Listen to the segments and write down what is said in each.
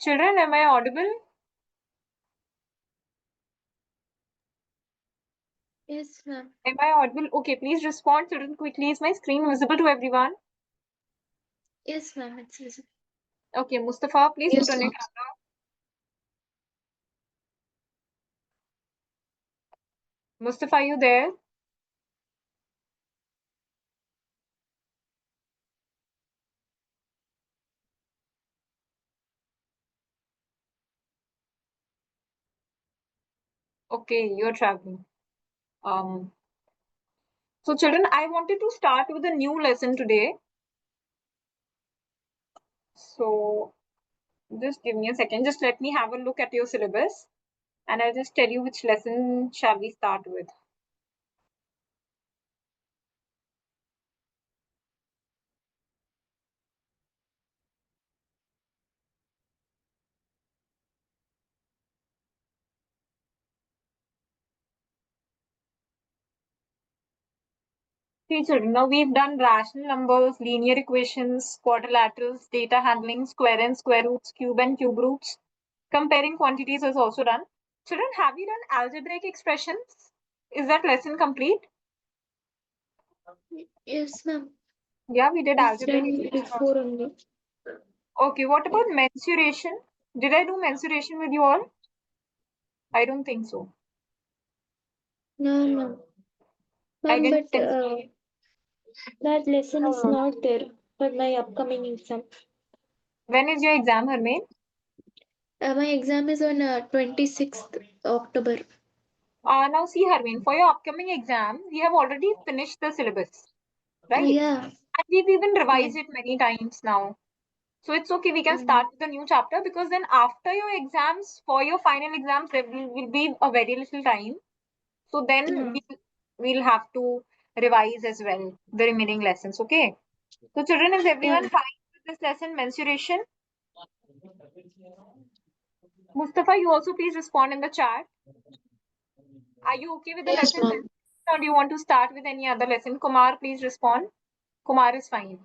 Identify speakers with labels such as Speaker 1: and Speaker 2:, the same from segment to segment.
Speaker 1: Children, am I audible?
Speaker 2: Yes, ma'am.
Speaker 1: Am I audible? Okay, please respond, children, quickly. Is my screen visible to everyone?
Speaker 2: Yes, ma'am. It's visible.
Speaker 1: Okay, Mustafa, please
Speaker 2: Yes,
Speaker 1: put on your
Speaker 2: ma'am.
Speaker 1: camera. Mustafa, are you there? Okay, you're traveling. So children, I wanted to start with a new lesson today. So just give me a second. Just let me have a look at your syllabus and I'll just tell you which lesson shall we start with. See children, now we've done rational numbers, linear equations, quadrilaterals, data handling, square and square roots, cube and cube roots. Comparing quantities is also done. Children, have you done algebraic expressions? Is that lesson complete?
Speaker 2: Yes, ma'am.
Speaker 1: Yeah, we did
Speaker 2: It's
Speaker 1: algebraic
Speaker 2: done
Speaker 1: expression also.
Speaker 2: before only.
Speaker 1: Okay, what about mensuration? Did I do mensuration with you all? I don't think so.
Speaker 2: No, no.
Speaker 1: I
Speaker 2: Ma'am,
Speaker 1: didn't
Speaker 2: but
Speaker 1: think so.
Speaker 2: that lesson is
Speaker 1: No.
Speaker 2: not there for my upcoming exam.
Speaker 1: When is your exam, Hermain?
Speaker 2: My exam is on 26th October.
Speaker 1: Now see, Hermain, for your upcoming exam, we have already finished the syllabus, right?
Speaker 2: Yeah.
Speaker 1: And we've even
Speaker 2: Yeah.
Speaker 1: revised it many times now. So it's okay, we can
Speaker 2: Mm.
Speaker 1: start with the new chapter because then after your exams, for your final exams, there will be a very little time. So then
Speaker 2: Yeah.
Speaker 1: we'll have to revise as well the remaining lessons, okay? So children, is
Speaker 2: Yeah.
Speaker 1: everyone fine with this lesson, mensuration? Mustafa, you also please respond in the chat. Are you okay with the
Speaker 2: Yes,
Speaker 1: lesson,
Speaker 2: ma'am.
Speaker 1: or do you want to start with any other lesson? Kumar, please respond. Kumar is fine.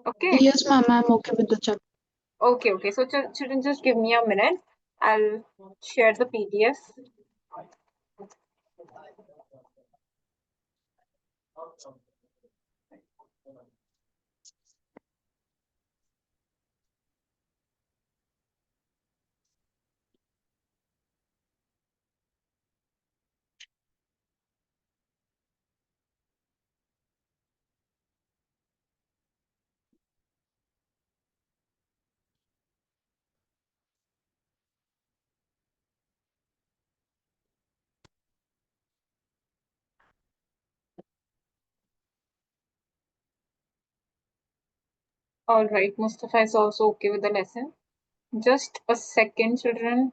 Speaker 1: Okay.
Speaker 3: Yes, ma'am, I'm okay with the chapter.
Speaker 1: Okay. So children, just give me a minute. I'll share the PDF. All right, Mustafa is also okay with the lesson. Just a second, children.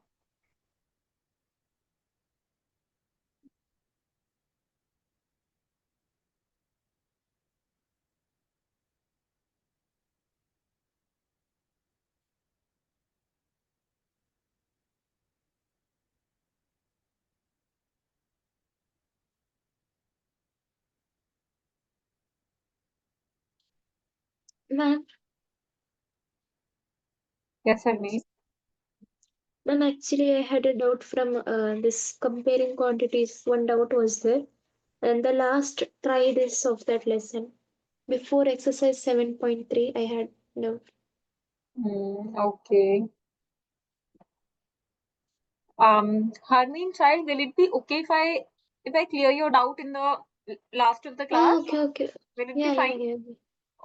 Speaker 2: Ma'am,
Speaker 1: Yes, Harmeet.
Speaker 2: ma'am, actually, I had a doubt from this comparing quantities. One doubt was there. And the last try this of that lesson. Before exercise 7.3, I had doubt.
Speaker 1: Okay. Harmeen, child, will it be okay if I clear your doubt in the last of the class?
Speaker 2: Oh, okay.
Speaker 1: Will it be
Speaker 2: Yeah,
Speaker 1: fine?
Speaker 2: yeah, yeah.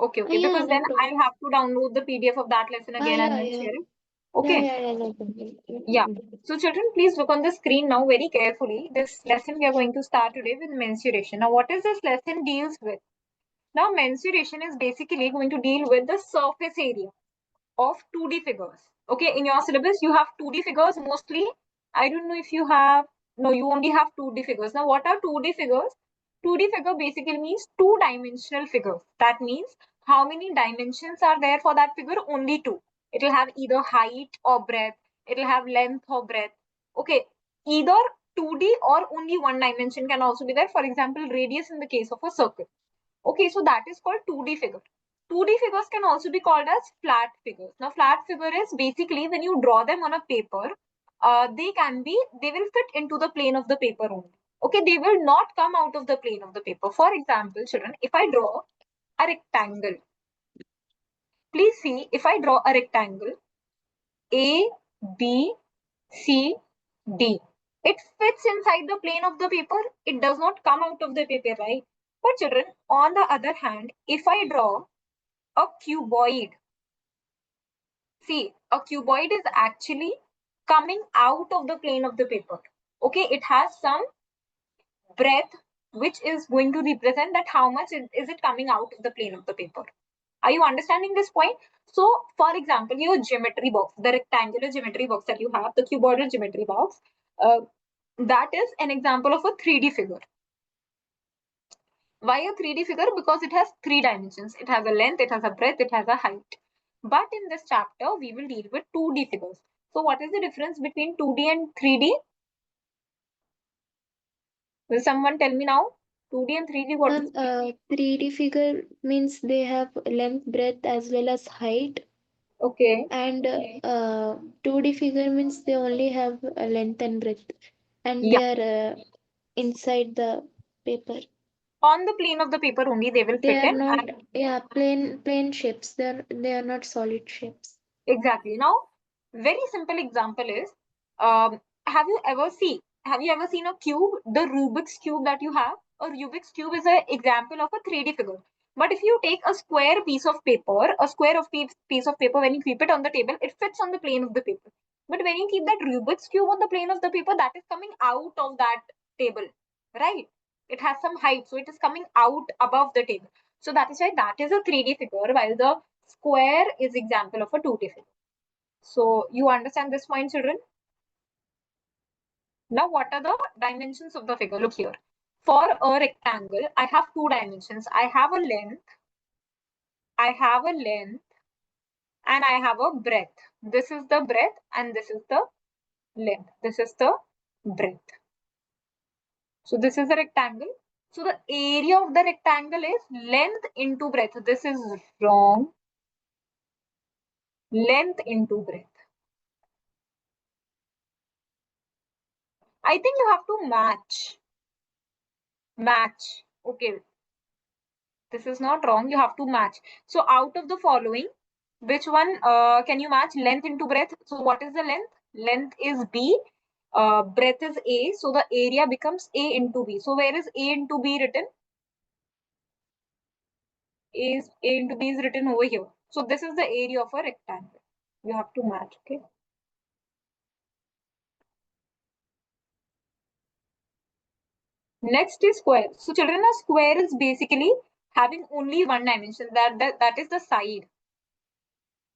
Speaker 1: Okay.
Speaker 2: Yeah,
Speaker 1: Because
Speaker 2: no
Speaker 1: then
Speaker 2: problem.
Speaker 1: I'll have to download the PDF of that lesson again and then
Speaker 2: Yeah.
Speaker 1: share it.
Speaker 2: Yeah,
Speaker 1: Okay.
Speaker 2: yeah, yeah, no problem. No
Speaker 1: Yeah.
Speaker 2: problem.
Speaker 1: So children, please look on the screen now very carefully. This lesson we are going to start today with mensuration. Now, what is this lesson deals with? Now, mensuration is basically going to deal with the surface area of 2D figures. Okay, in your syllabus, you have 2D figures mostly. I don't know if you have, no, you only have 2D figures. Now, what are 2D figures? 2D figure basically means two-dimensional figure. That means how many dimensions are there for that figure? Only two. It will have either height or breadth. It will have length or breadth. Okay, either 2D or only one dimension can also be there. For example, radius in the case of a circle. Okay, so that is called 2D figure. 2D figures can also be called as flat figures. Now, flat figure is basically when you draw them on a paper, they will fit into the plane of the paper only. Okay, they will not come out of the plane of the paper. For example, children, if I draw a rectangle, please see, if I draw a rectangle, A, B, C, D. It fits inside the plane of the paper. It does not come out of the paper, right? But children, on the other hand, if I draw a cuboid, see, a cuboid is actually coming out of the plane of the paper. Okay, it has some breadth which is going to represent that how much is it coming out of the plane of the paper. Are you understanding this point? So, for example, your geometry box, the rectangular geometry box that you have, the cuboidal geometry box, that is an example of a 3D figure. Why a 3D figure? Because it has 3 dimensions. It has a length, it has a breadth, it has a height. But in this chapter, we will deal with 2D figures. So, what is the difference between 2D and 3D? Will someone tell me now? 2D and 3D, what is?
Speaker 2: 3D figure means they have length, breadth as well as height.
Speaker 1: Okay.
Speaker 2: And 2D figure means they only have a length and breadth, and
Speaker 1: Yeah.
Speaker 2: they are inside the paper.
Speaker 1: On the plane of the paper only they will
Speaker 2: They
Speaker 1: fit
Speaker 2: are
Speaker 1: in.
Speaker 2: not,
Speaker 1: And
Speaker 2: yeah, plain shapes. They are not solid shapes.
Speaker 1: exactly. Now, very simple example is, have you ever seen a cube, the Rubik's cube that you have? A Rubik's cube is an example of a 3D figure. But if you take a square piece of paper, piece of paper, when you keep it on the table, it fits on the plane of the paper. But when you keep that Rubik's cube on the plane of the paper, that is coming out of that table, right? It has some height, so it is coming out above the table. So that is why that is a 3D figure, while the square is example of a 2D figure. So you understand this point, children? Now, what are the dimensions of the figure? Look here. For a rectangle, I have 2 dimensions. I have a length, and I have a breadth. This is the breadth and this is the length. This is the breadth. So this is a rectangle. So the area of the rectangle is length into breadth. This is wrong. Length into breadth. I think you have to match. Match. Okay. This is not wrong. You have to match. So out of the following, which one can you match? Length into breadth. So what is the length? Length is B. Breadth is A. So the area becomes A into B. So where is A into B written? A into B is written over here. So this is the area of a rectangle. You have to match. Okay. Next is square. So children, a square is basically having only one dimension. That is the side.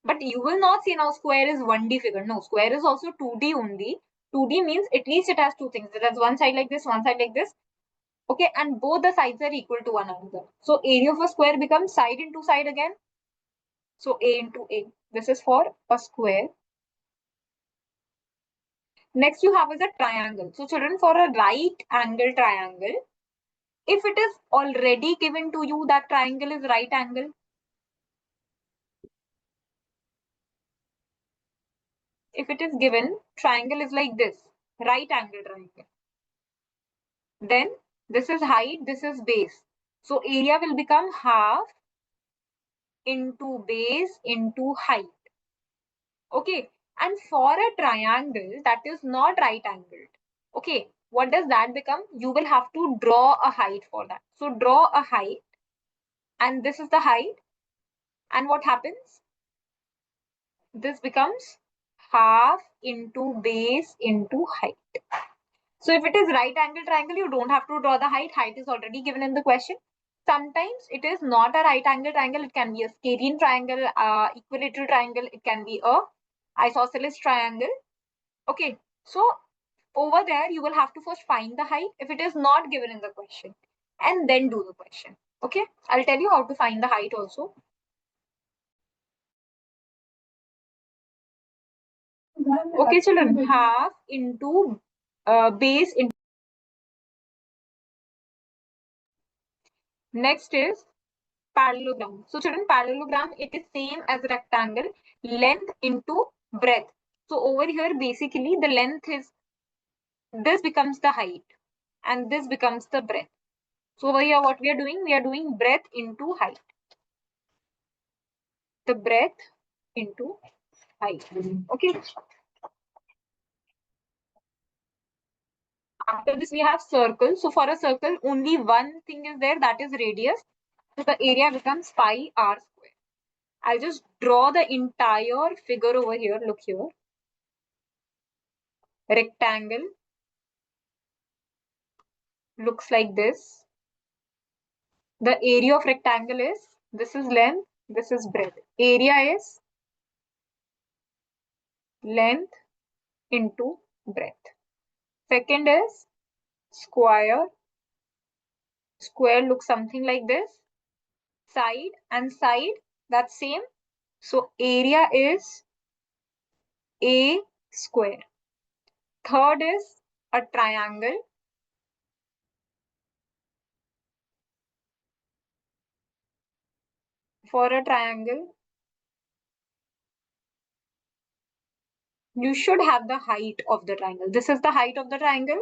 Speaker 1: But you will not see now square is 1D figure. No, square is also 2D only. 2D means at least it has two things. It has one side like this, one side like this. Okay, and both the sides are equal to one another. So area of a square becomes side into side again. So A into A. This is for a square. Next you have is a triangle. So children, for a right angle triangle, if it is already given to you that triangle is right angle, if it is given triangle is like this, right angle triangle, then this is height, this is base. So area will become half into base into height. Okay. And for a triangle that is not right angled, okay, what does that become? You will have to draw a height for that. So draw a height, and this is the height. And what happens? This becomes half into base into height. So if it is right angle triangle, you don't have to draw the height. Height is already given in the question. Sometimes it is not a right angle triangle. It can be a Scalian triangle, equilateral triangle. It can be a isosceles triangle. Okay. So over there, you will have to first find the height if it is not given in the question, and then do the question. Okay. I'll tell you how to find the height also. Okay, children. Half into base into. Next is parallelogram. So children, parallelogram, it is same as rectangle, length into breadth. So over here, basically the length is, this becomes the height and this becomes the breadth. So over here, what we are doing breadth into height. The breadth into height. Okay. After this, we have circle. So for a circle, only one thing is there, that is radius. So the area becomes pi r square. I'll just draw the entire figure over here. Look here. Rectangle looks like this. The area of rectangle is, this is length, this is breadth. Area is length into breadth. Second is square. Square looks something like this. Side and side, that's same. So area is a square. Third is a triangle. For a triangle, you should have the height of the triangle. This is the height of the triangle.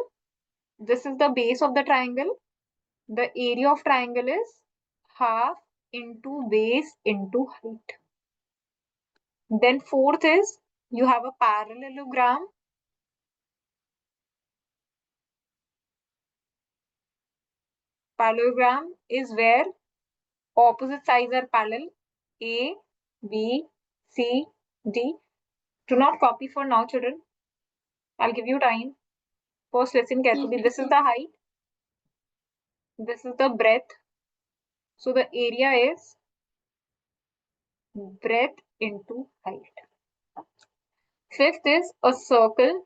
Speaker 1: This is the base of the triangle. The area of triangle is half into base into height. Then fourth is, you have a parallelogram. Parallelogram is where opposite sides are parallel. A, B, C, D. Do not copy for now, children. I'll give you time. First listen carefully. This is the height. This is the breadth. So the area is breadth into height. Fifth is a circle.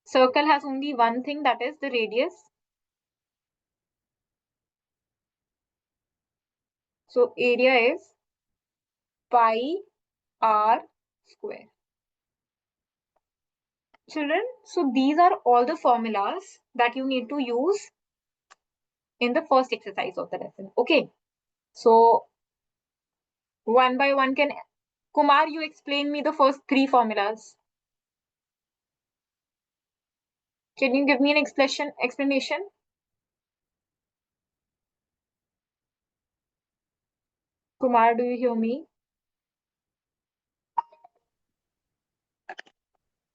Speaker 1: Circle has only one thing, that is the radius. So area is pi r square. Children, so these are all the formulas that you need to use in the first exercise of the lesson. Okay. So one by one, can Kumar, you explain me the first three formulas? Can you give me an explanation? Kumar, do you hear me?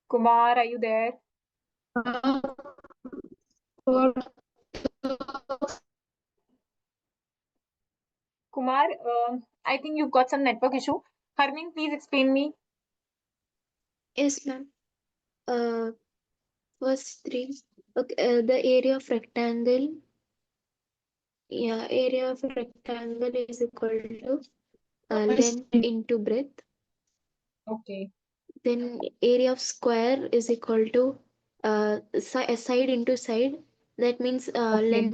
Speaker 1: Kumar, are you there?
Speaker 2: For
Speaker 1: Kumar, I think you've got some network issue. Harmin, please explain me.
Speaker 2: yes, ma'am. First three. Okay, the area of rectangle. Yeah, area of rectangle is equal to length into breadth.
Speaker 1: Okay.
Speaker 2: Then area of square is equal to side into side. That means
Speaker 1: Okay.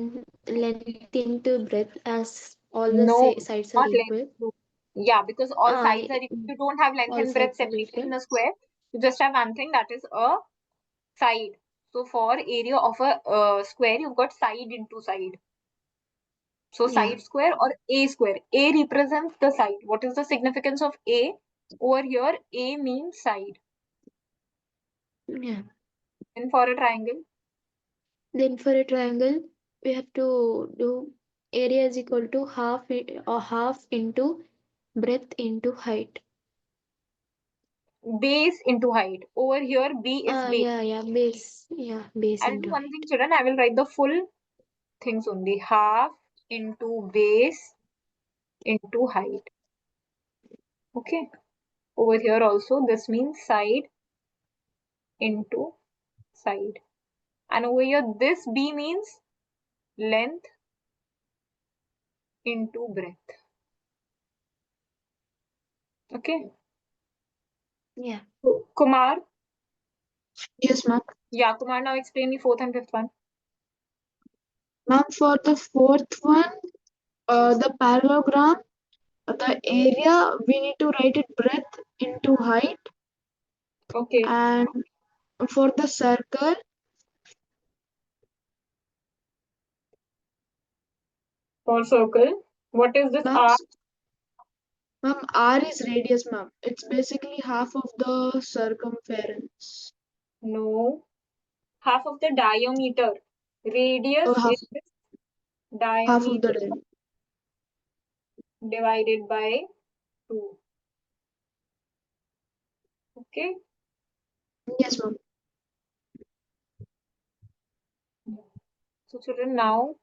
Speaker 2: length into breadth, as all the
Speaker 1: No,
Speaker 2: sides are
Speaker 1: not
Speaker 2: equal.
Speaker 1: length. Yeah, because all sides are, if you don't have length
Speaker 2: All
Speaker 1: and breadth
Speaker 2: sides are
Speaker 1: separation in
Speaker 2: equal.
Speaker 1: a square, you just have one thing, that is a side. So for area of a square, you've got side into side. So
Speaker 2: Yeah.
Speaker 1: side square or a square. A represents the side. What is the significance of A? Over here, A means side.
Speaker 2: Yeah.
Speaker 1: And for a triangle,
Speaker 2: Then for a triangle, we have to do area is equal to half into breadth into height.
Speaker 1: base into height. Over here, B is base.
Speaker 2: Yeah, base. Yeah, base
Speaker 1: I'll do
Speaker 2: into
Speaker 1: one thing,
Speaker 2: height.
Speaker 1: children. I will write the full things only. Half into base into height. Okay. Over here also, this means side into side. And over here, this B means length into breadth. Okay.
Speaker 2: Yeah.
Speaker 1: So, Kumar.
Speaker 3: Yes, ma'am.
Speaker 1: Yeah, Kumar, now explain me fourth and fifth one.
Speaker 3: Ma'am, for the fourth one, the parallelogram, the area, we need to write it breadth into height.
Speaker 1: Okay.
Speaker 3: And for the circle,
Speaker 1: For circle. What is this
Speaker 3: Ma'am,
Speaker 1: R?
Speaker 3: ma'am, R is radius, ma'am. It's basically half of the circumference.
Speaker 1: No. Half of the diameter. Radius
Speaker 3: Or half
Speaker 1: is
Speaker 3: of the
Speaker 1: diameter
Speaker 3: diameter.
Speaker 1: divided by 2. Okay.
Speaker 3: Yes, ma'am.
Speaker 1: So children, now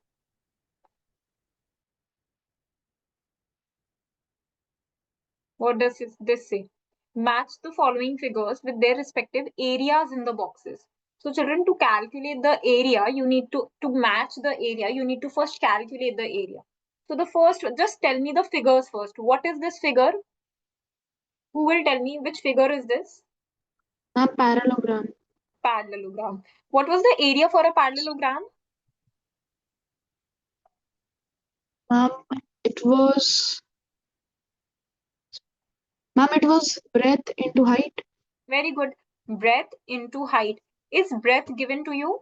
Speaker 1: what does this say? Match the following figures with their respective areas in the boxes. So children, to calculate the area, you need to match the area, you need to first calculate the area. So the first, just tell me the figures first. What is this figure? Who will tell me which figure is this?
Speaker 3: Ma'am, parallelogram.
Speaker 1: Parallelogram. What was the area for a parallelogram?
Speaker 3: Ma'am, it was Ma'am, it was breadth into height.
Speaker 1: Very good. Breadth into height. Is breadth given to you?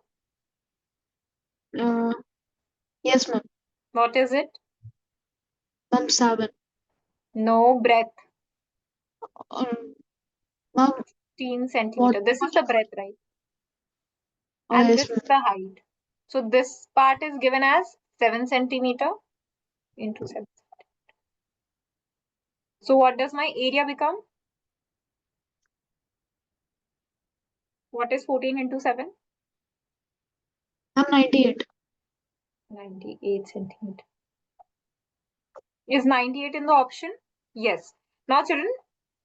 Speaker 3: Uh, yes, ma'am.
Speaker 1: What is it?
Speaker 3: Ma'am, 7.
Speaker 1: No, breadth.
Speaker 3: Ma'am,
Speaker 1: 15
Speaker 3: what?
Speaker 1: centimeter. This is the breadth, right?
Speaker 3: Oh,
Speaker 1: And
Speaker 3: yes,
Speaker 1: this
Speaker 3: ma'am.
Speaker 1: is the height. So this part is given as 7 centimeter into 7. So what does my area become? What is 14 into 7?
Speaker 3: Ma'am, 98.
Speaker 1: 98 centimeter. Is 98 in the option? Yes. Now children,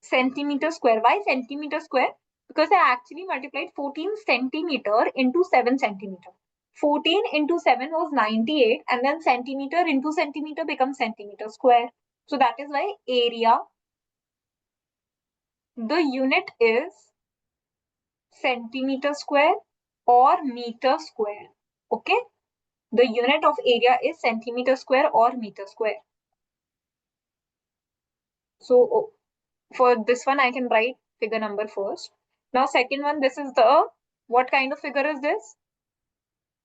Speaker 1: centimeter square. Why centimeter square? Because I actually multiplied 14 centimeter into 7 centimeter. 14 into 7 was 98, and then centimeter into centimeter becomes centimeter square. So that is why area, the unit is centimeter square or meter square. Okay? The unit of area is centimeter square or meter square. So for this one, I can write figure number first. Now, second one, this is the, what kind of figure is this?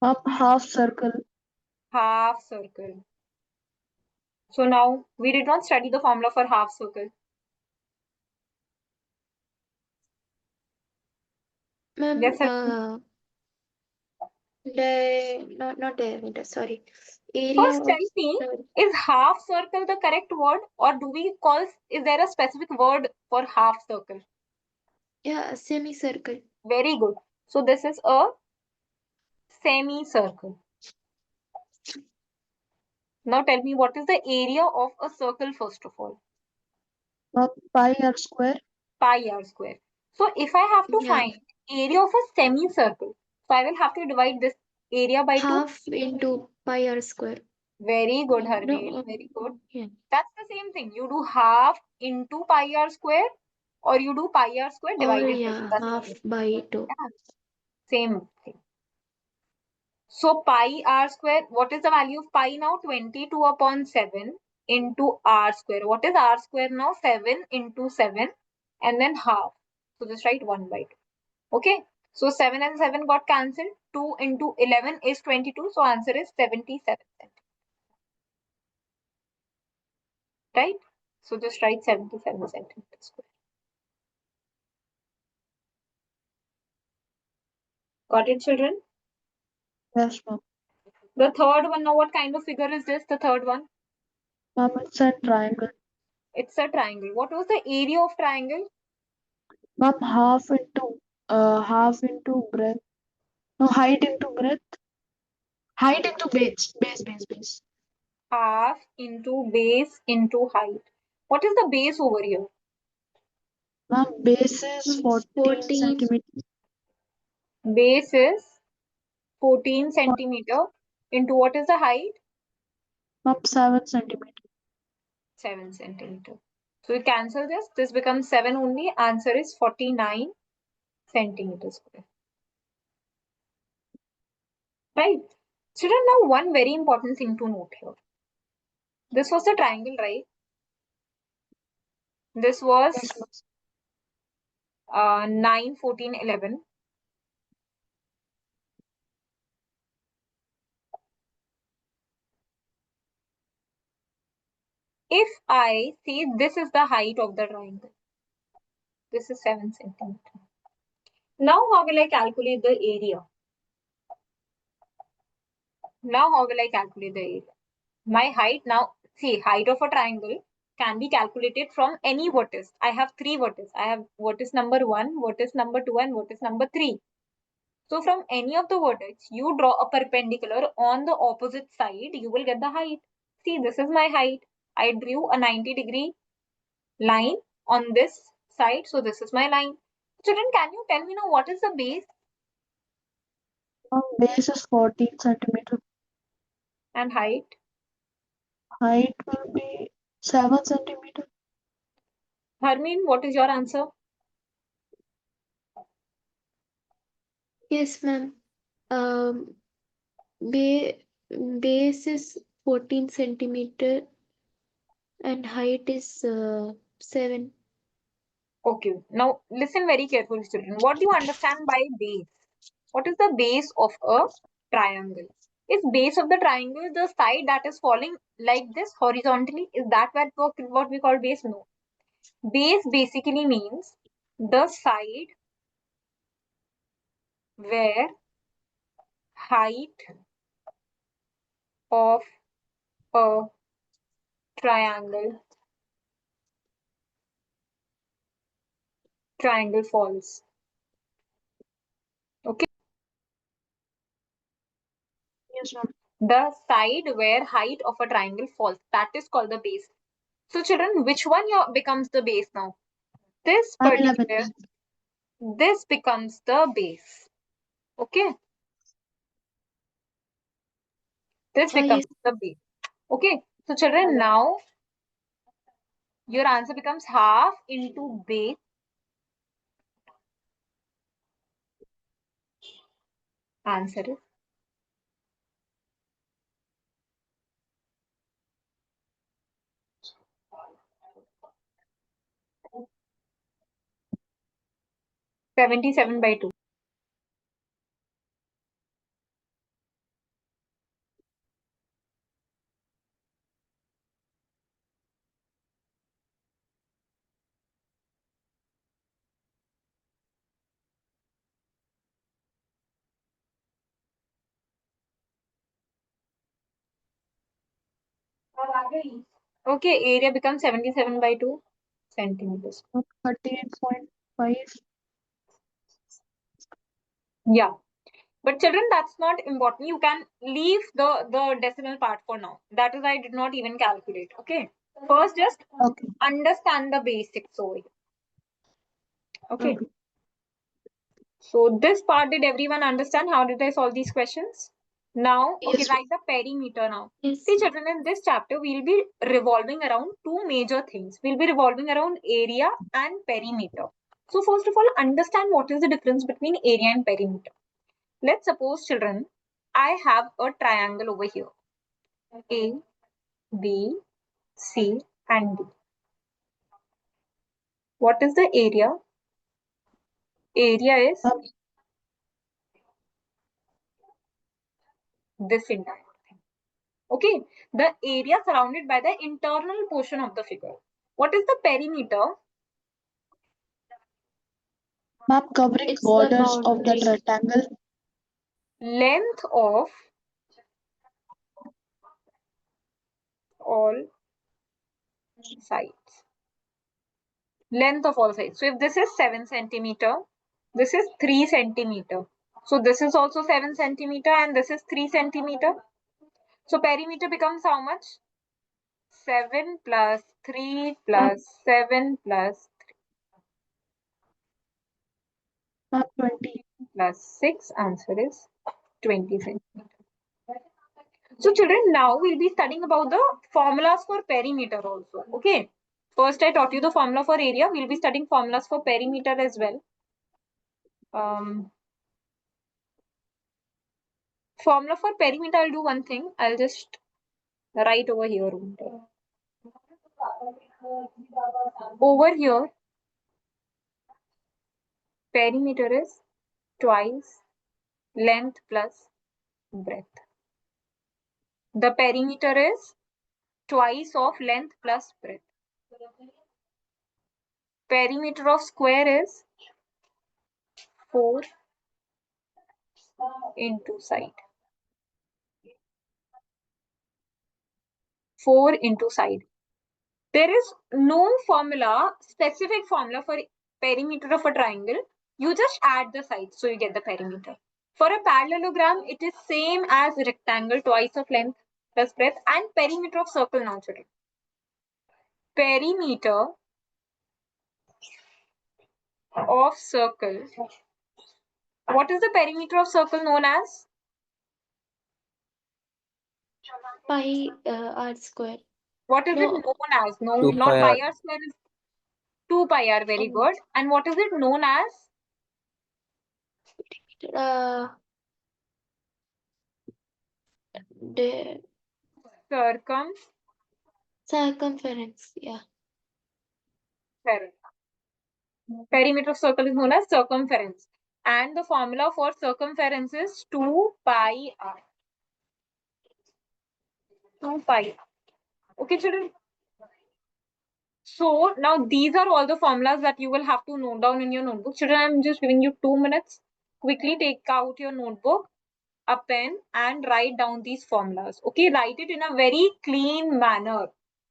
Speaker 3: Ma'am, half circle.
Speaker 1: Half circle. So now, we did not study the formula for half circle.
Speaker 2: Ma'am,
Speaker 1: Yes, sir.
Speaker 2: not diameter, sorry. Area
Speaker 1: First,
Speaker 2: of
Speaker 1: tell me,
Speaker 2: the,
Speaker 1: is half circle the correct word, or do we call, is there a specific word for half circle?
Speaker 2: yeah, semicircle.
Speaker 1: Very good. So this is a semicircle. Now tell me, what is the area of a circle first of all?
Speaker 3: Ma'am, pi r square.
Speaker 1: Pi r square. So if I have to
Speaker 2: Yeah,
Speaker 1: find area of a semicircle, so I will have to divide this area by 2.
Speaker 2: half into pi r square.
Speaker 1: Very good,
Speaker 2: No,
Speaker 1: Harveen. Very good.
Speaker 2: yeah,
Speaker 1: That's the same thing. You do half into pi r square, or you do pi r square
Speaker 2: or
Speaker 1: divided by 2.
Speaker 2: yeah,
Speaker 1: That's
Speaker 2: half
Speaker 1: the same.
Speaker 2: by 2.
Speaker 1: Yeah, same thing. So pi r square, what is the value of pi now? 22 upon 7 into r square. What is r square now? 7 into 7 and then half. So just write 1 by 2. Okay. So 7 and 7 got cancelled. 2 into 11 is 22. So answer is 77 centimeters. Right? So just write 77 centimeters square. Got it, children?
Speaker 3: Yes, ma'am.
Speaker 1: The third one, now what kind of figure is this? The third one?
Speaker 3: Ma'am, it's a triangle.
Speaker 1: It's a triangle. What was the area of triangle?
Speaker 3: Ma'am, half into breadth. No, height into breadth. Height into base.
Speaker 1: Half into base into height. What is the base over here?
Speaker 3: Ma'am, base is 14
Speaker 2: 14.
Speaker 3: centimeters.
Speaker 1: Base is 14 centimeter into what is the height?
Speaker 3: Ma'am, 7 centimeters.
Speaker 1: 7 centimeter. So we cancel this. This becomes 7 only. Answer is 49 centimeters square. Right. Children, now one very important thing to note here. This was the triangle, right? This was
Speaker 3: Yes, ma'am.
Speaker 1: 9, 14, 11. if I say this is the height of the triangle, this is 7 centimeter. Now how will I calculate the area? Now how will I calculate the area? My height, now see, height of a triangle can be calculated from any vertex. I have 3 vertices. I have vertex number 1, vertex number 2 and vertex number 3. So from any of the vertex, you draw a perpendicular on the opposite side, you will get the height. See, this is my height. I drew a 90-degree line on this side. So this is my line. Children, can you tell me now what is the base?
Speaker 3: Base is 14 centimeter.
Speaker 1: And height?
Speaker 3: Height will be 7 centimeter.
Speaker 1: Harmin, what is your answer?
Speaker 2: Yes, ma'am. Um, ba base is 14 centimeter and height is 7.
Speaker 1: Okay, now listen very carefully, children. What do you understand by base? What is the base of a triangle? Is base of the triangle the side that is falling like this horizontally? Is that what we call base? No. Base basically means the side where height of a triangle falls. Okay.
Speaker 3: Yes, ma'am.
Speaker 1: The side where height of a triangle falls. That is called the base. So children, which one becomes the base now? This
Speaker 3: Ma'am, 11.
Speaker 1: particular, this becomes the base. Okay. This becomes
Speaker 2: Yes.
Speaker 1: the base. Okay. So children, now your answer becomes half into base. Answer is 77/2. Okay, area becomes 77/2 centimeters.
Speaker 3: 38.5.
Speaker 1: Yeah. But children, that's not important. You can leave the decimal part for now. That is, I did not even calculate. Okay. First, just
Speaker 3: Okay.
Speaker 1: understand the basics over here. Okay.
Speaker 3: Okay.
Speaker 1: So this part, did everyone understand? How did I solve these questions? Now, okay,
Speaker 3: Yes,
Speaker 1: write the perimeter now.
Speaker 2: Yes.
Speaker 1: See, children, in this chapter, we'll be revolving around two major things. We'll be revolving around area and perimeter. So first of all, understand what is the difference between area and perimeter. Let's suppose, children, I have a triangle over here. A, B, C, and D. What is the area? Area is this entire thing. Okay, the area surrounded by the internal portion of the figure. What is the perimeter?
Speaker 3: ma'am, covering
Speaker 2: It's the
Speaker 3: borders of that
Speaker 2: boundary.
Speaker 3: rectangle.
Speaker 1: Length of all sides. Length of all sides. So if this is 7 centimeter, this is 3 centimeter. So this is also 7 centimeter and this is 3 centimeter. So perimeter becomes how much? 7 plus 3 plus 7 plus
Speaker 3: Ma'am, 20.
Speaker 1: plus 6. Answer is 20 centimeter. So children, now we'll be studying about the formulas for perimeter also. Okay. First, I taught you the formula for area. We'll be studying formulas for perimeter as well. Formula for perimeter, I'll do one thing. I'll just write over here. Over here, perimeter is twice length plus breadth. The perimeter is twice of length plus breadth. Perimeter of square is 4 into side. 4 into side. There is no specific formula for perimeter of a triangle. You just add the sides, so you get the perimeter. For a parallelogram, it is same as rectangle, twice of length plus breadth, and perimeter of circle now, children. Perimeter of circle. What is the perimeter of circle known as?
Speaker 2: Pi r square.
Speaker 1: What is it
Speaker 2: No.
Speaker 1: known as? No,
Speaker 4: 2
Speaker 1: not
Speaker 4: pi
Speaker 1: pi
Speaker 4: r.
Speaker 1: r square is 2 pi r. Very good. And what is it known as?
Speaker 2: Uh, the circumference. Yeah.
Speaker 1: Perimeter of circle is known as circumference. And the formula for circumference is 2 pi r. 2 pi. Okay, children. So now these are all the formulas that you will have to note down in your notebook. Children, I'm just giving you 2 minutes. Quickly take out your notebook, a pen, and write down these formulas. Okay, write it in a very clean manner.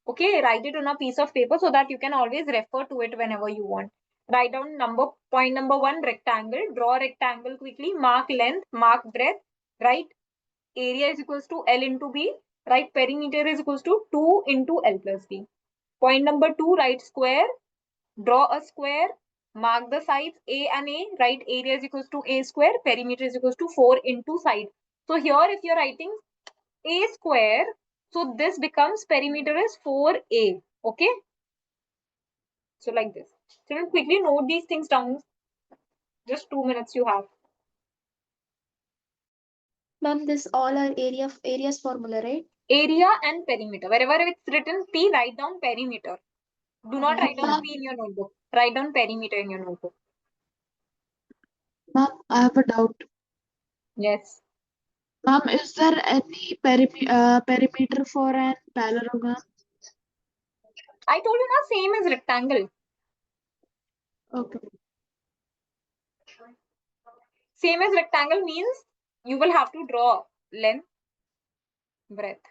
Speaker 1: Okay, write it on a piece of paper so that you can always refer to it whenever you want. Write down point number 1, rectangle. Draw rectangle quickly. Mark length, mark breadth. Write area is equals to L into B. Write perimeter is equals to 2 into L plus B. Point number 2, write square. Draw a square. Mark the sides A and A. Write area is equals to A square. Perimeter is equals to 4 into side. So here if you're writing A square, so this becomes perimeter is 4A. Okay. So like this. So quickly note these things down. Just 2 minutes you have.
Speaker 2: Ma'am, this all are areas formula, right?
Speaker 1: Area and perimeter. Wherever it's written P, write down perimeter. Do not write down
Speaker 3: Ma'am,
Speaker 1: P in your notebook. Write down perimeter in your notebook.
Speaker 3: ma'am, I have a doubt.
Speaker 1: Yes.
Speaker 3: Ma'am, is there any perimeter for an parallelogram?
Speaker 1: I told you now same as rectangle.
Speaker 3: Okay.
Speaker 1: Same as rectangle means you will have to draw length, breadth.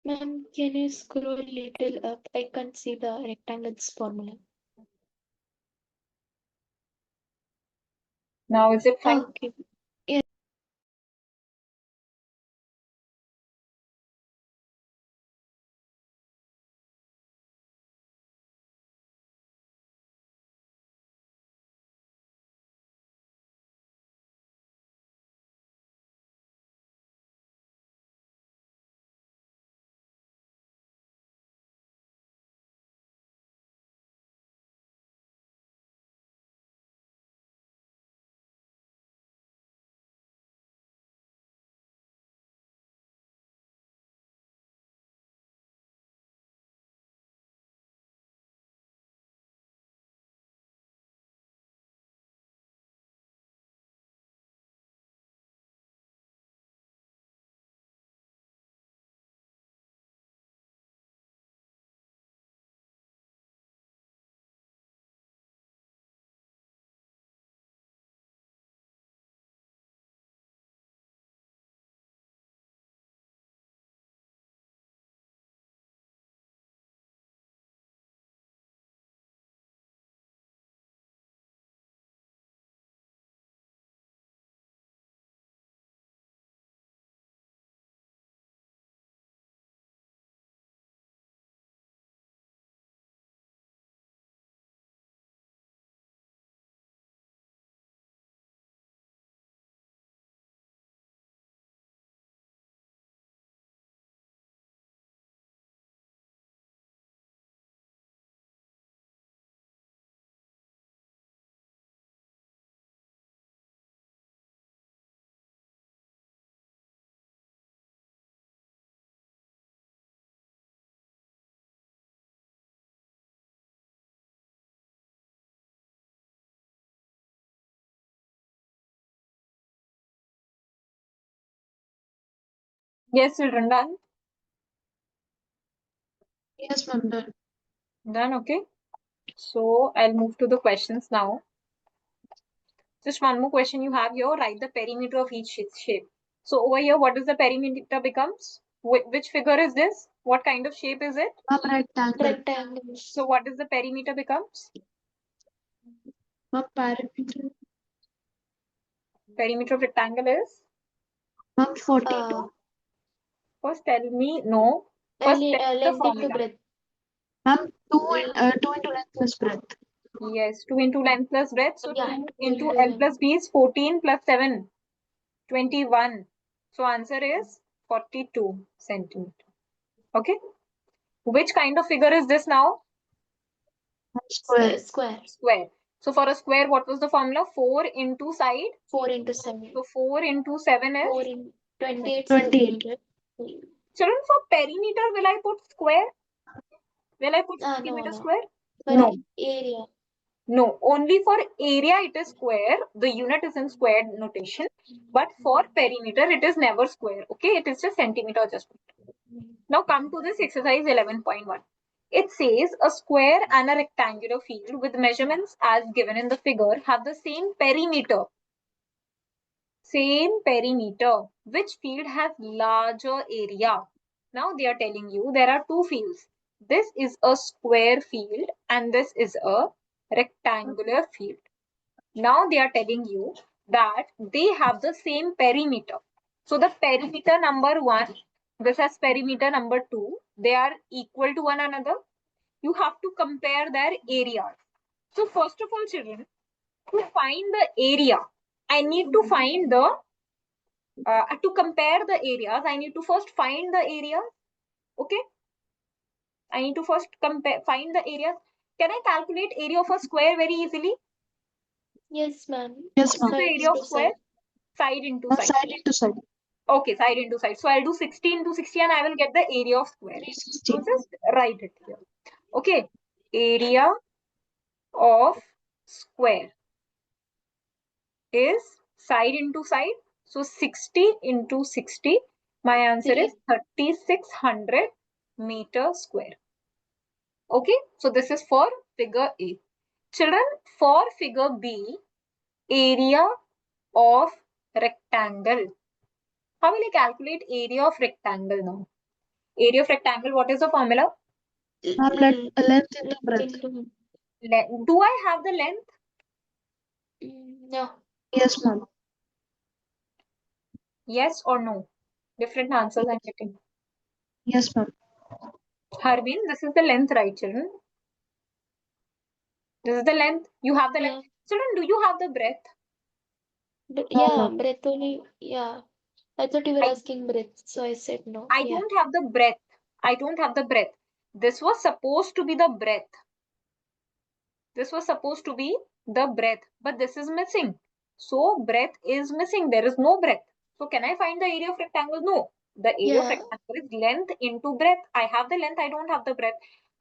Speaker 2: Ma'am, can you scroll a little up? I can't see the rectangles formula.
Speaker 1: Now is it fine?
Speaker 2: Okay.
Speaker 1: Yes, children, done?
Speaker 3: Yes, ma'am, done.
Speaker 1: Done, okay. So I'll move to the questions now. Just one more question you have here. Write the perimeter of each shape. So over here, what does the perimeter becomes? Which figure is this? What kind of shape is it?
Speaker 3: Ma'am, rectangle.
Speaker 2: Rectangle.
Speaker 1: So what does the perimeter becomes?
Speaker 3: Ma'am, perimeter.
Speaker 1: Perimeter of rectangle is?
Speaker 3: Ma'am, 42.
Speaker 1: First tell me, no. First tell me the
Speaker 2: Length into
Speaker 1: formula.
Speaker 2: breadth.
Speaker 3: Ma'am, 2 into length plus breadth.
Speaker 1: Yes, 2 into length plus breadth. So
Speaker 2: Yeah,
Speaker 1: 2
Speaker 2: 2
Speaker 1: into
Speaker 2: into
Speaker 1: L
Speaker 2: length.
Speaker 1: plus B is 14 plus 7, 21. So answer is 42 centimeter. Okay. Which kind of figure is this now?
Speaker 3: Square.
Speaker 1: Square. So for a square, what was the formula? 4 into side.
Speaker 2: 4 into 7.
Speaker 1: So 4 into 7 is?
Speaker 2: 4 in 28
Speaker 3: 28.
Speaker 2: centimeter.
Speaker 1: Children, for perimeter, will I put square? Will I put centimeter
Speaker 2: No.
Speaker 1: square?
Speaker 2: For
Speaker 1: No.
Speaker 2: area.
Speaker 1: No, only for area it is square. The unit is in square notation. But for perimeter, it is never square. Okay, it is just centimeter adjustment. Now come to this exercise 11.1. It says a square and a rectangular field with measurements as given in the figure have the same perimeter. Which field has larger area? Now they are telling you there are two fields. This is a square field and this is a rectangular field. Now they are telling you that they have the same perimeter. So the perimeter number 1, this has perimeter number 2, they are equal to one another. You have to compare their areas. So first of all, children, to find the area, I need to find the to compare the areas, I need to first find the areas. Okay. I need to first find the areas. Can I calculate area of a square very easily?
Speaker 2: Yes, ma'am.
Speaker 3: Yes,
Speaker 1: What is
Speaker 3: ma'am.
Speaker 1: the area of square? Side into side.
Speaker 3: Side into side.
Speaker 1: Okay, side into side. So I'll do 60 into 60 and I will get the area of square.
Speaker 3: 360.
Speaker 1: So just write it here. Okay. Area of square is side into side. So 60 into 60. My answer is 3600 meter square. Okay. So this is for figure A. Children, for figure B, area of rectangle. How will I calculate area of rectangle now? Area of rectangle, what is the formula?
Speaker 3: Ma'am, length into breadth.
Speaker 1: Do I have the length?
Speaker 2: No.
Speaker 3: Yes, ma'am.
Speaker 1: Yes or no? Different answers I'm getting.
Speaker 3: Yes, ma'am.
Speaker 1: Harbin, this is the length, right, children? This is the length. You have the length. Children, do you have the breadth?
Speaker 2: Yeah, breadth only. Yeah. I thought you were asking breadth, so I said no.
Speaker 1: I don't have the breadth. I don't have the breadth. This was supposed to be the breadth. This was supposed to be the breadth, but this is missing. So breadth is missing. There is no breadth. So can I find the area of rectangle? No. The area of rectangle is length into breadth. I have the length. I don't have the breadth.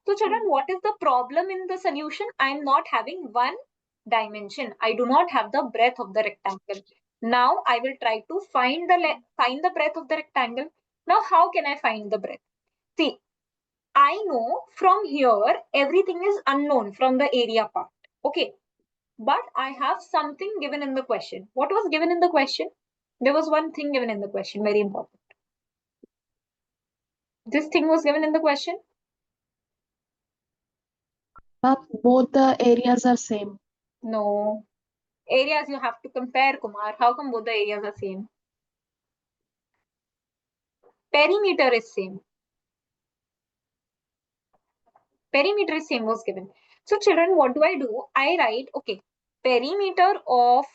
Speaker 1: So children, what is the problem in the solution? I am not having one dimension. I do not have the breadth of the rectangle. Now I will try to find the breadth of the rectangle. Now how can I find the breadth? See, I know from here everything is unknown from the area part. Okay. But I have something given in the question. What was given in the question? There was one thing given in the question, very important. This thing was given in the question.
Speaker 3: Both the areas are same.
Speaker 1: No. Areas you have to compare, Kumar. How come both the areas are same? Perimeter is same. Perimeter is same was given. So children, what do? I write, okay, perimeter of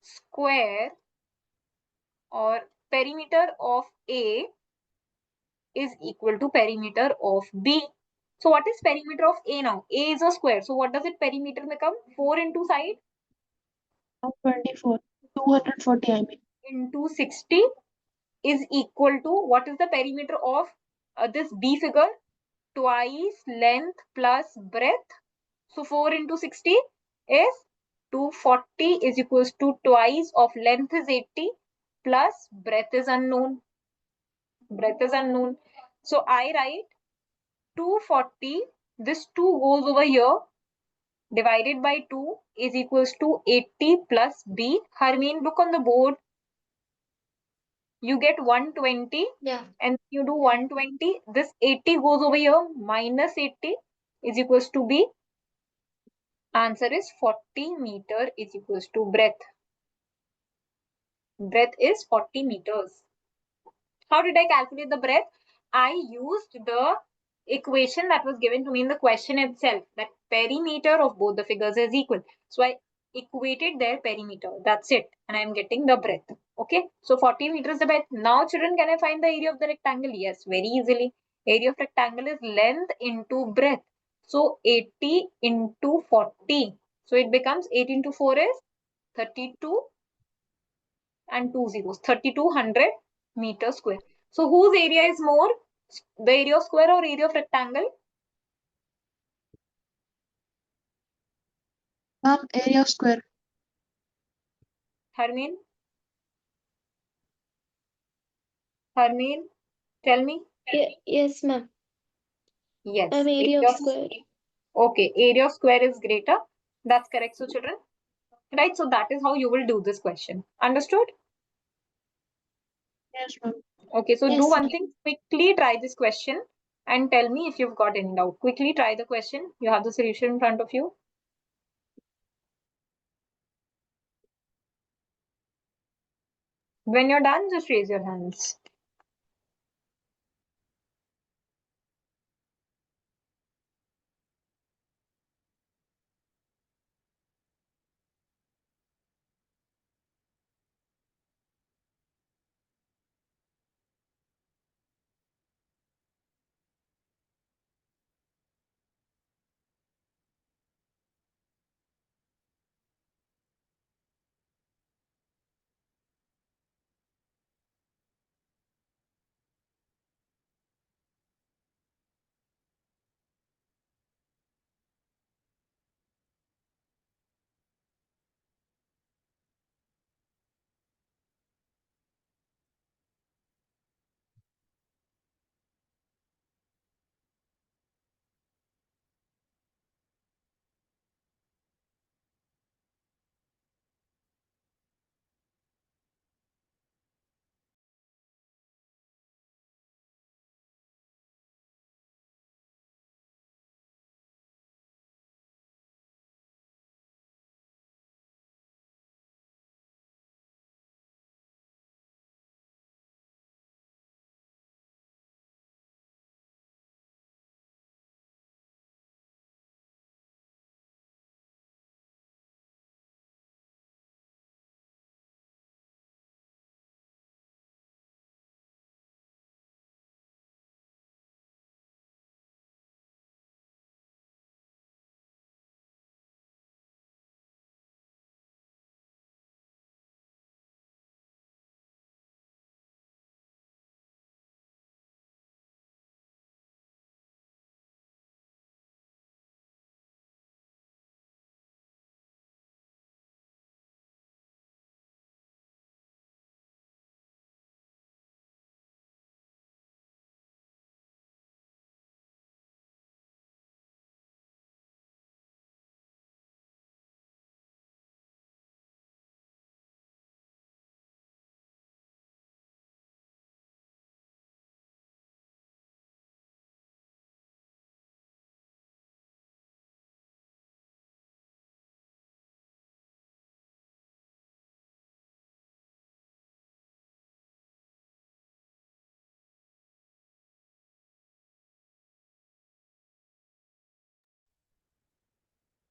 Speaker 1: square or perimeter of A is equal to perimeter of B. So what is perimeter of A now? A is a square. So what does it perimeter become? 4 into side?
Speaker 3: 24. 240, I mean.
Speaker 1: Into 60 is equal to, what is the perimeter of this B figure? Twice length plus breadth. So 4 into 60 is 240 is equals to twice of length is 80 plus breadth is unknown. Breadth is unknown. So I write 240. This 2 goes over here. Divided by 2 is equals to 80 plus B. Harmeen, look on the board. You get 120.
Speaker 2: Yeah.
Speaker 1: And you do 120. This 80 goes over here. Minus 80 is equals to B. Answer is 40 meter is equals to breadth. Breadth is 40 meters. How did I calculate the breadth? I used the equation that was given to me in the question itself, that perimeter of both the figures is equal. So I equated their perimeter. That's it. And I'm getting the breadth. Okay. So 40 meters the breadth. Now children, can I find the area of the rectangle? Yes, very easily. Area of rectangle is length into breadth. So 80 into 40. So it becomes 8 into 4 is 32 and 2 zeros, 3200 meter square. So whose area is more, the area of square or area of rectangle?
Speaker 3: Area of square.
Speaker 1: Harmeen, tell me.
Speaker 2: Yes, ma'am.
Speaker 1: Yes,
Speaker 2: Area of square.
Speaker 1: okay, area of square is greater. That's correct, so children. Right, so that is how you will do this question. Understood?
Speaker 3: Yes, ma'am.
Speaker 1: Okay, so do
Speaker 2: Yes,
Speaker 1: one
Speaker 2: ma'am.
Speaker 1: thing, quickly try this question and tell me if you've got any doubt. Quickly try the question. You have the solution in front of you. When you're done, just raise your hands.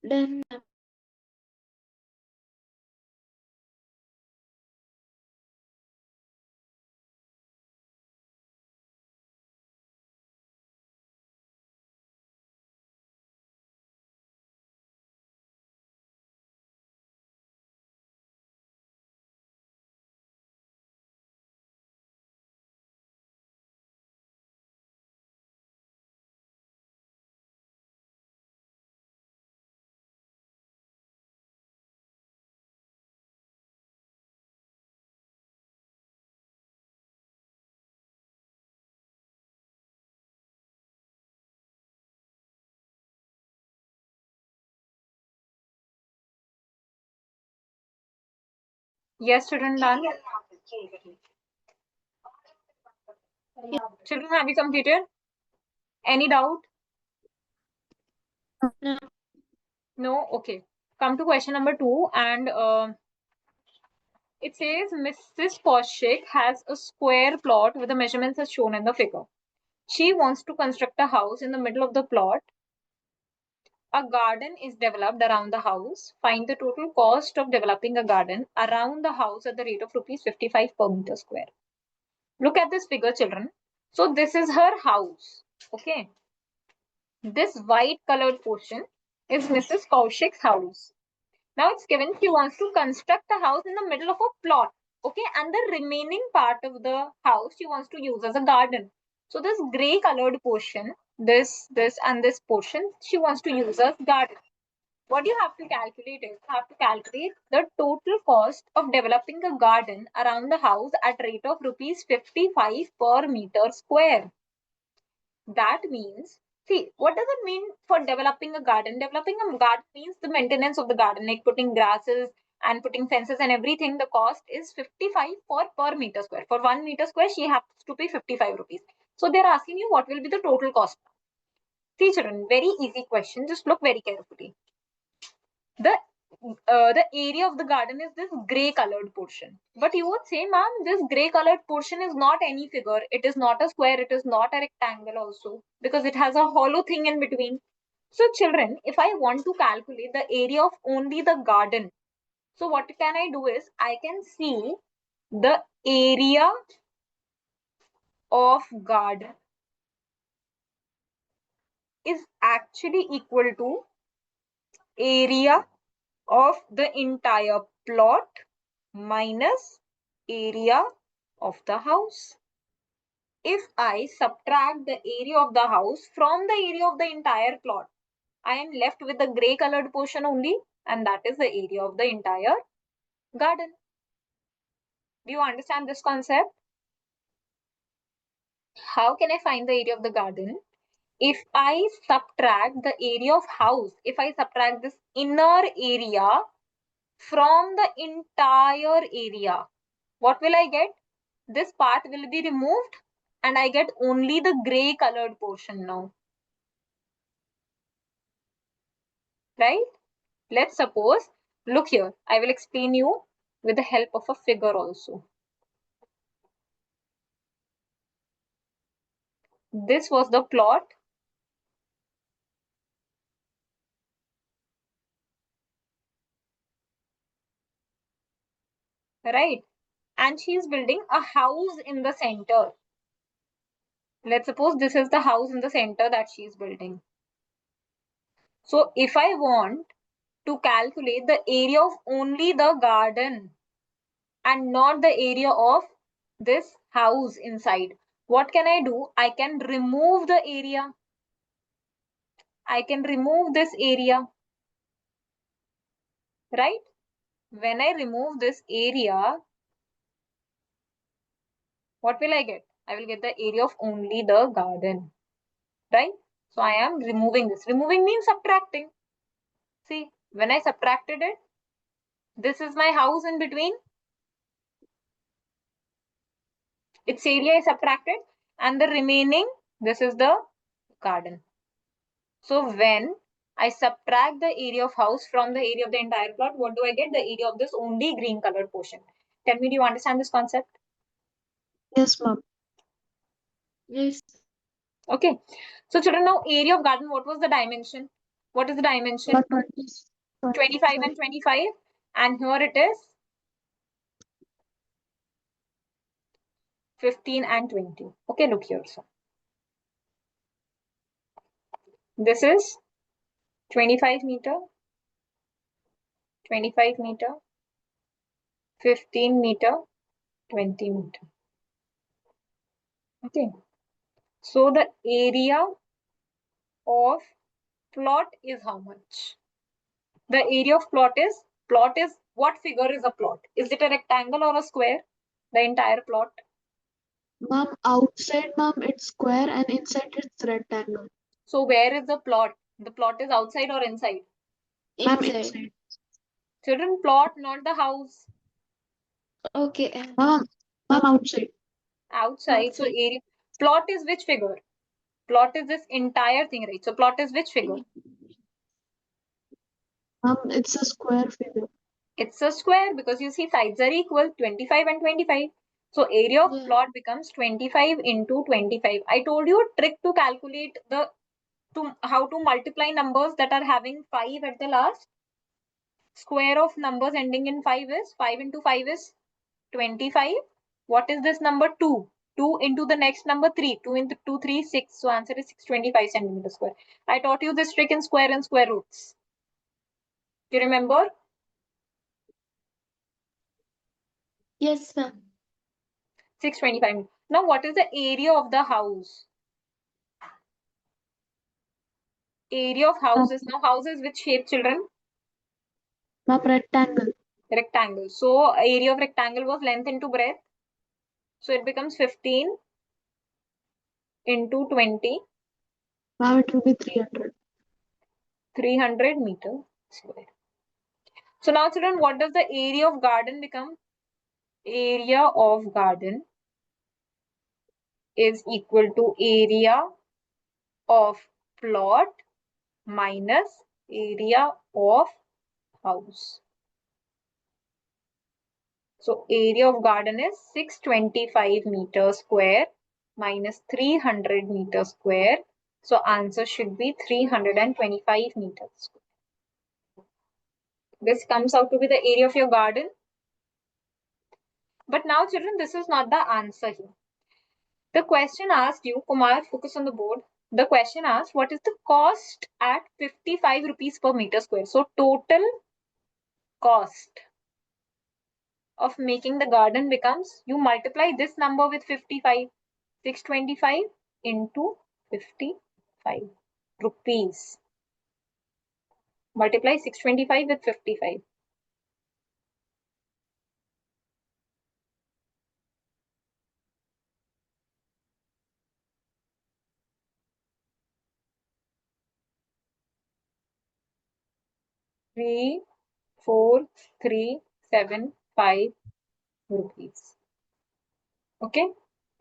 Speaker 2: Done.
Speaker 1: Yes, children, done. Children, have you completed? Any doubt?
Speaker 2: No.
Speaker 1: No? Okay. Come to question number 2, and it says Mrs. Kaushik has a square plot with the measurements as shown in the figure. She wants to construct a house in the middle of the plot. A garden is developed around the house. Find the total cost of developing a garden around the house at the rate of rupees 55 per meter square. Look at this figure, children. So this is her house. Okay. This white colored portion is Mrs. Kaushik's house. Now it's given she wants to construct a house in the middle of a plot. Okay. And the remaining part of the house she wants to use as a garden. So this gray colored portion, this and this portion, she wants to use as garden. What you have to calculate is, you have to calculate the total cost of developing a garden around the house at rate of rupees 55 per meter square. That means, see, what does it mean for developing a garden? Developing a garden means the maintenance of the garden, like putting grasses and putting fences and everything. The cost is 55 per meter square. For 1 meter square, she has to pay 55 rupees. So they're asking you what will be the total cost. See, children, very easy question. Just look very carefully. The area of the garden is this gray colored portion. But you would say, ma'am, this gray colored portion is not any figure. It is not a square. It is not a rectangle also, because it has a hollow thing in between. So children, if I want to calculate the area of only the garden, so what can I do is, I can see the area of garden is actually equal to area of the entire plot minus area of the house. If I subtract the area of the house from the area of the entire plot, I am left with the gray colored portion only, and that is the area of the entire garden. Do you understand this concept? How can I find the area of the garden? If I subtract the area of house, if I subtract this inner area from the entire area, what will I get? This part will be removed and I get only the gray colored portion now. Right? Let's suppose, look here, I will explain you with the help of a figure also. This was the plot. Right? And she is building a house in the center. Let's suppose this is the house in the center that she is building. So if I want to calculate the area of only the garden and not the area of this house inside, what can I do? I can remove the area. I can remove this area. Right? When I remove this area, what will I get? I will get the area of only the garden. Right? So I am removing this. Removing means subtracting. See, when I subtracted it, this is my house in between. Its area is subtracted, and the remaining, this is the garden. So when I subtract the area of house from the area of the entire plot, what do I get? The area of this only green colored portion. Tell me, do you understand this concept?
Speaker 3: Yes, ma'am.
Speaker 2: Yes.
Speaker 1: Okay. So children, now area of garden, what was the dimension? What is the dimension? 25 and 25. And here it is 15 and 20. Okay, look here. So this is 25 meter, 25 meter, 15 meter, 20 meter. Okay. So the area of plot is how much? The area of plot is what figure is a plot? Is it a rectangle or a square? The entire plot.
Speaker 3: Ma'am, outside, ma'am, it's square and inside it's rectangle.
Speaker 1: So where is the plot? The plot is outside or inside?
Speaker 3: Ma'am,
Speaker 2: Inside.
Speaker 3: inside.
Speaker 1: Children, plot, not the house.
Speaker 2: Okay.
Speaker 3: Ma'am, outside.
Speaker 1: Outside. So area. Plot is which figure? Plot is this entire thing, right? So plot is which figure?
Speaker 3: It's a square figure.
Speaker 1: It's a square because you see sides are equal, 25 and 25. So area of plot becomes 25 into 25. I told you a trick to calculate how to multiply numbers that are having 5 at the last. Square of numbers ending in 5 is 5 into 5 is 25. What is this number? 2. 2 into the next number 3. 2 into 2, 3, 6. So answer is 625 centimeter square. I taught you this trick in square and square roots. Do you remember?
Speaker 2: Yes, ma'am.
Speaker 1: 625. Now what is the area of the house? Area of houses. Now houses which shape, children?
Speaker 3: Ma'am, rectangle.
Speaker 1: Rectangle. So area of rectangle was length into breadth. So it becomes 15 into 20.
Speaker 3: Ma'am, it will be 300.
Speaker 1: 300 meter square. So now children, what does the area of garden become? Area of garden is equal to area of plot minus area of house. So area of garden is 625 meters square minus 300 meters square. So answer should be 325 meters square. This comes out to be the area of your garden. But now children, this is not the answer here. The question asked you, Kumar, focus on the board. The question asked, what is the cost at 55 rupees per meter square? So total cost of making the garden becomes, you multiply this number with 55, 625 into 55 rupees. Multiply 625 with 55. Three, 4, 3, 7, 5 rupees. Okay,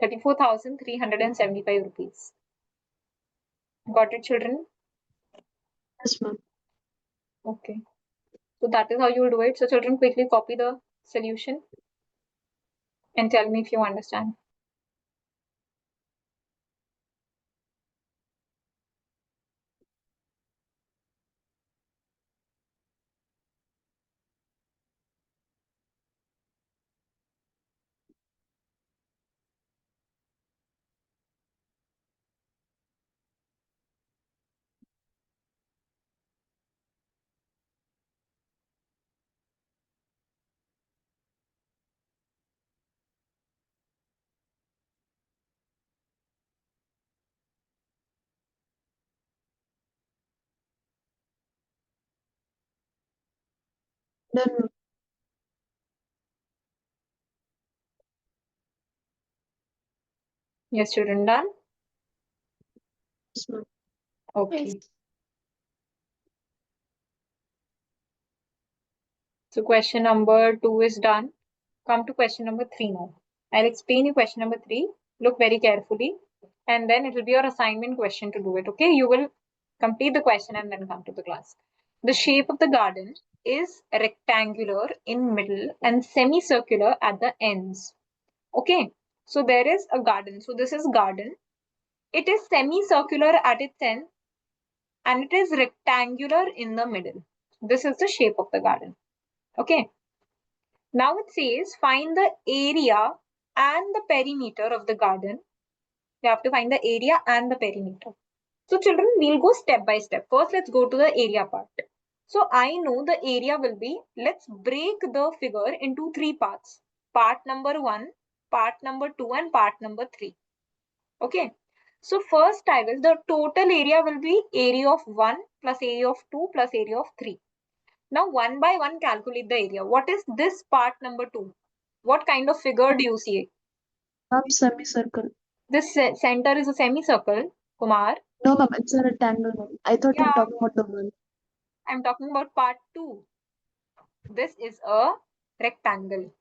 Speaker 1: 34,375 rupees. Got it, children?
Speaker 3: Yes, ma'am.
Speaker 1: Okay. So that is how you will do it. So children, quickly copy the solution and tell me if you understand.
Speaker 3: Done, ma'am.
Speaker 1: Yes, children, done?
Speaker 3: Yes, ma'am.
Speaker 1: Okay.
Speaker 2: Yes.
Speaker 1: So question number 2 is done. Come to question number 3 now. I'll explain you question number 3. Look very carefully. And then it will be your assignment question to do it. Okay, you will complete the question and then come to the class. The shape of the garden is rectangular in middle and semicircular at the ends. Okay, so there is a garden. So this is garden. It is semicircular at its end and it is rectangular in the middle. This is the shape of the garden. Okay. Now it says find the area and the perimeter of the garden. You have to find the area and the perimeter. So children, we'll go step by step. First, let's go to the area part. So I know the area will be, let's break the figure into 3 parts. Part number 1, part number 2 and part number 3. Okay. So first I will, the total area will be area of 1 plus area of 2 plus area of 3. Now one by one calculate the area. What is this part number 2? What kind of figure do you see?
Speaker 3: Ma'am, semicircle.
Speaker 1: This center is a semicircle, Kumar.
Speaker 3: No, ma'am, it's a rectangle, ma'am. I thought you were
Speaker 1: Yeah,
Speaker 3: talking about the one.
Speaker 1: I'm talking about part 2. This is a rectangle.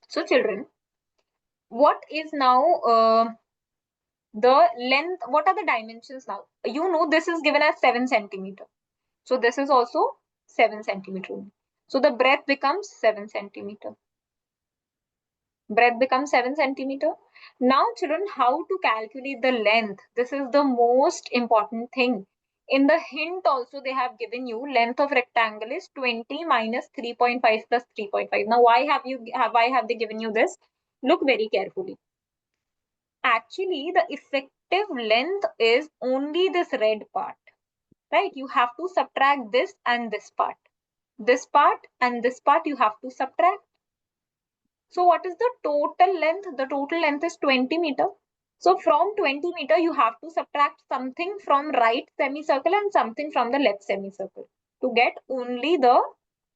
Speaker 1: So children, what is now the length? What are the dimensions now? You know this is given as 7 centimeter. So this is also 7 centimeter. So the breadth becomes 7 centimeter. Breadth becomes 7 centimeter. Now children, how to calculate the length? This is the most important thing. In the hint also they have given you length of rectangle is 20 minus 3.5 plus 3.5. Now why have they given you this? Look very carefully. Actually the effective length is only this red part, right? You have to subtract this and this part. This part and this part you have to subtract. So what is the total length? The total length is 20 meter. So from 20 meter, you have to subtract something from right semicircle and something from the left semicircle to get only the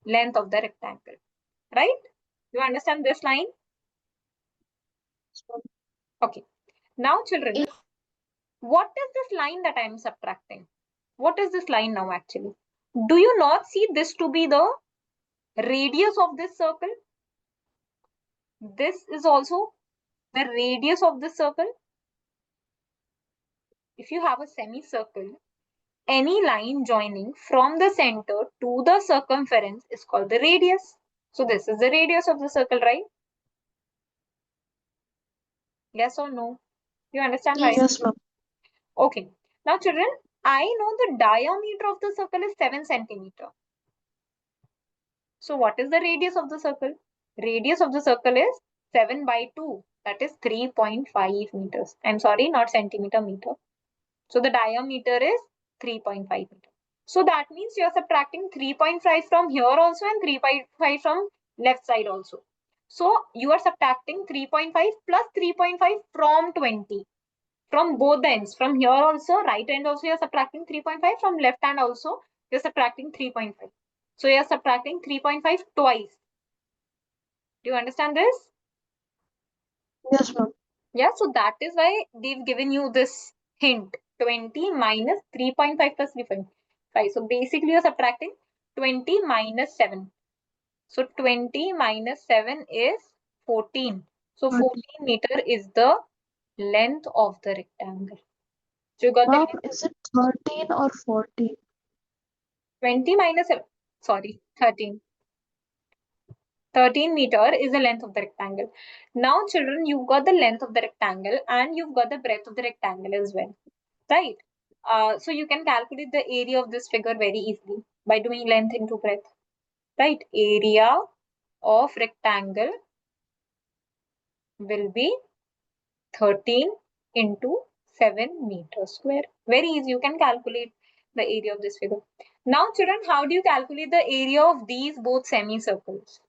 Speaker 1: length of the rectangle, right? You understand this line? Okay. Now children,
Speaker 2: Yes.
Speaker 1: what is this line that I am subtracting? What is this line now actually? Do you not see this to be the radius of this circle? This is also the radius of this circle. If you have a semicircle, any line joining from the center to the circumference is called the radius. So this is the radius of the circle, right? Yes or no? You understand, right?
Speaker 2: Yes.
Speaker 3: Yes, ma'am.
Speaker 1: Okay. Now children, I know the diameter of the circle is 7 centimeter. So what is the radius of the circle? Radius of the circle is 7 by 2. That is 3.5 meters. I'm sorry, not centimeter, meter. So the diameter is 3.5 meter. So that means you are subtracting 3.5 from here also and 3.5 from left side also. So you are subtracting 3.5 plus 3.5 from 20. From both the ends. From here also, right end also you are subtracting 3.5. From left hand also you are subtracting 3.5. So you are subtracting 3.5 twice. Do you understand this?
Speaker 3: Yes, ma'am.
Speaker 1: Yeah, so that is why they've given you this hint. 20 minus 3.5 plus 3.5. So basically you're subtracting 20 minus 7. So 20 minus 7 is 14. So
Speaker 3: 30.
Speaker 1: 14 meter is the length of the rectangle. So you got the
Speaker 3: Ma'am, is it 13 or 14?
Speaker 1: 20 minus 7. Sorry, 13. 13 meter is the length of the rectangle. Now children, you've got the length of the rectangle and you've got the breadth of the rectangle as well. Right? So you can calculate the area of this figure very easily by doing length into breadth. Right? Area of rectangle will be 13 into 7 meters square. Very easy. You can calculate the area of this figure. Now children, how do you calculate the area of these both semicircles?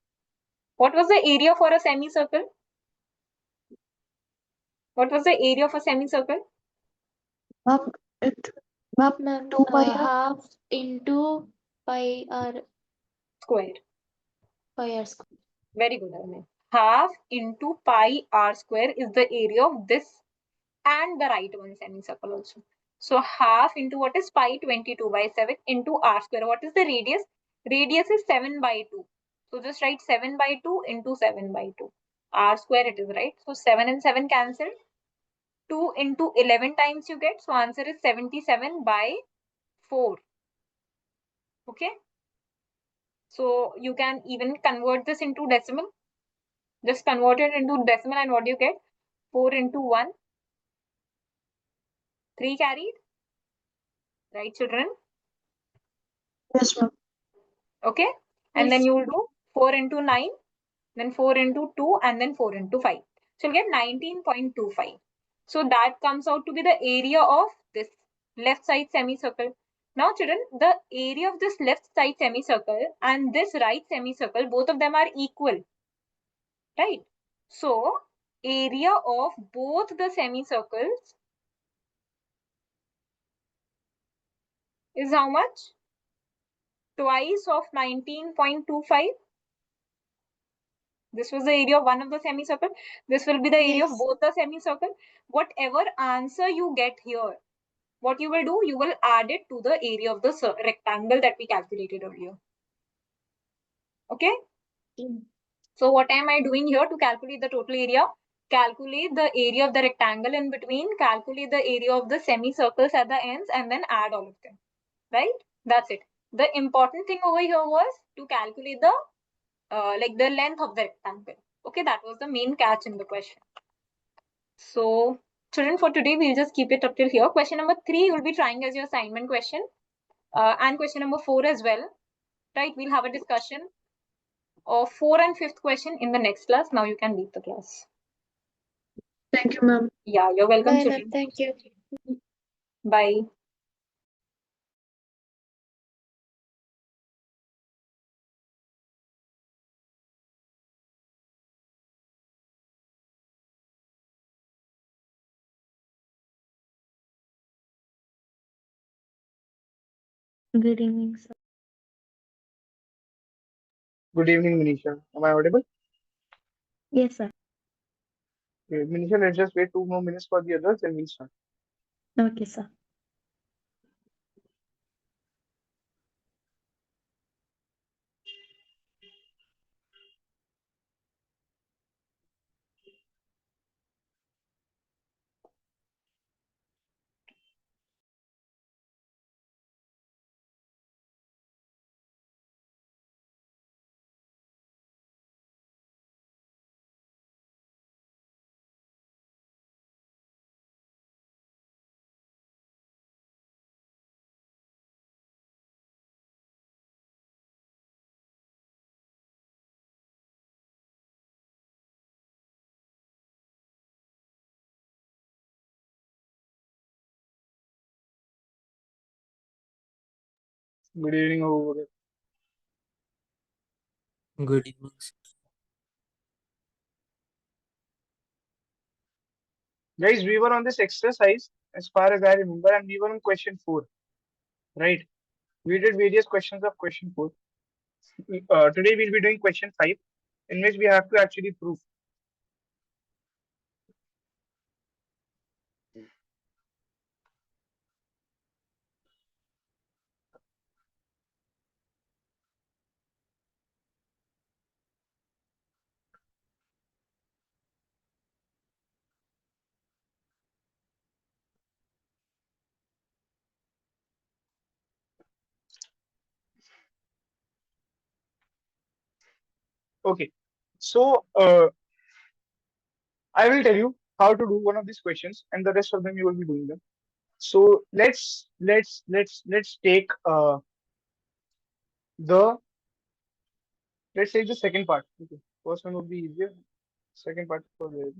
Speaker 1: What was the area for a semicircle? What was the area of a semicircle?
Speaker 3: Ma'am, it, ma'am,
Speaker 2: Ma'am,
Speaker 3: 2 pi r.
Speaker 2: half into pi r
Speaker 1: Square.
Speaker 2: square.
Speaker 1: Very good, Armin. Half into pi r square is the area of this and the right one semicircle also. So half into what is pi 22 by 7 into r square. What is the radius? Radius is 7 by 2. So just write 7 by 2 into 7 by 2. R square it is, right? So 7 and 7 cancel. 2 into 11 times you get. So answer is 77 by 4. Okay. So you can even convert this into decimal. Just convert it into decimal and what do you get? 4 into 1. 3 carried. Right, children?
Speaker 3: Yes, ma'am.
Speaker 1: Okay. And then
Speaker 2: Yes.
Speaker 1: you will do 4 into 9, then 4 into 2, and then 4 into 5. So you'll get 19.25. So that comes out to be the area of this left side semicircle. Now children, the area of this left side semicircle and this right semicircle, both of them are equal. Right? So area of both the semicircles is how much? Twice of 19.25. This was the area of one of the semicircle. This will be the area of
Speaker 2: Yes.
Speaker 1: both the semicircle. Whatever answer you get here, what you will do, you will add it to the area of the rectangle that we calculated earlier. Okay? So what am I doing here to calculate the total area? Calculate the area of the rectangle in between, calculate the area of the semicircles at the ends, and then add all of them, right? That's it. The important thing over here was to calculate the like the length of the rectangle. Okay, that was the main catch in the question. So children, for today, we'll just keep it up till here. Question number 3 will be trying as your assignment question, and question number 4 as well, right? We'll have a discussion of 4 and 5th question in the next class. Now you can leave the class.
Speaker 3: Thank you, ma'am.
Speaker 1: Yeah, you're welcome,
Speaker 2: Bye,
Speaker 1: children.
Speaker 2: ma'am. Thank you.
Speaker 1: Bye.
Speaker 2: Good evening, sir.
Speaker 4: Good evening, Manisha. Am I audible?
Speaker 2: Yes, sir.
Speaker 4: Okay, Manisha, let's just wait 2 more minutes for the others, then we'll start.
Speaker 2: Okay, sir.
Speaker 4: Good evening, over.
Speaker 5: Good evening, sir.
Speaker 4: Guys, we were on this exercise as far as I remember, and we were on question 4, right? We did various questions of question 4. Today we'll be doing question 5, in which we have to actually prove. Okay, so I will tell you how to do one of these questions, and the rest of them you will be doing them. So let's take the let's take the second part. Okay, first one would be easier. Second part for the